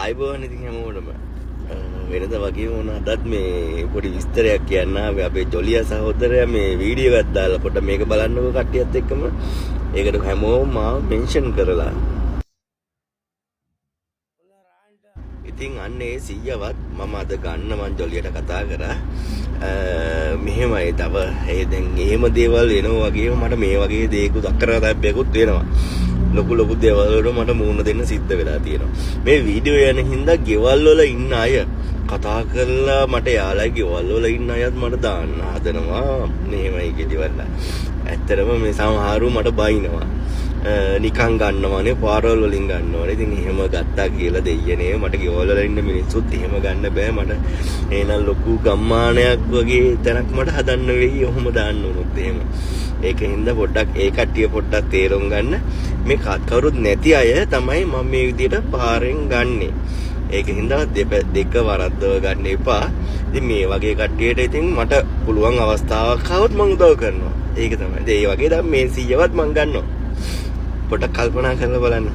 ආයිබෝවන් ඉතින් හැමෝටම වෙනද වගේ වුණ අදත් මේ පොඩි විස්තරයක් කියන්න ආවේ අපේ ජොලියා සහෝදරයා මේ වීඩියෝ එකක් දාලා පොඩ්ඩක් මේක බලන්නකෝ කට්ටියත් එක්කම ඒකට හැමෝම මාව මෙන්ෂන් කරලා ඉතින් අන්න ඒ සීයවත් මම අද ගන්න මං ජොලියට කතා කරා මෙහෙමයි තව ඒ දැන් එහෙම දේවල් වෙනවා වගේම මට මේ වගේ දේකුත් අක්කරතාවයකුත් වෙනවා ලොකු දේවල් වලට මට මූණ දෙන්න සිද්ධ වෙලා තියෙනවා. මේ වීඩියෝ යන හින්දා ගෙවල් වල ඉන්න අය කතා කරලා මට යාළුවයි ගෙවල් වල ඉන්න අයත් මට දාන්න හදනවා. මෙහෙමයි කිලිවල්ලා. ඇත්තටම මේ සමහරු මට බයිනවා. නිකන් ගන්නවනේ පාරවල් වලින් ගන්නවනේ. ඉතින් එහෙම ගත්තා කියලා දෙයියනේ මට ගෙවල් වල ඉන්න මිනිස්සුත් එහෙම ගන්න බෑ මට. එහෙනම් ලොකු ගම්මානයක් වගේ තැනක් මට හදන්න වෙයි. ඔහොම දාන්න උනොත් එහෙම. ඒකින්ද පොඩ්ඩක් ඒ කට්ටිය පොඩ්ඩක් තේරුම් ගන්න මේ කවුරුත් නැති අය තමයි මම මේ විදිහට පාරෙන් ගන්නෙ. ඒකින්ද දෙක වරද්දව ගන්න එපා. ඉතින් මේ වගේ කට්ටියට ඉතින් මට පුළුවන් අවස්ථාවක් આવොත් මම උදව් කරනවා. ඒක තමයි. ඒ වගේ දැන් මේ 100වත් මම ගන්නවා. පොඩ්ඩක් කල්පනා කරලා බලන්න.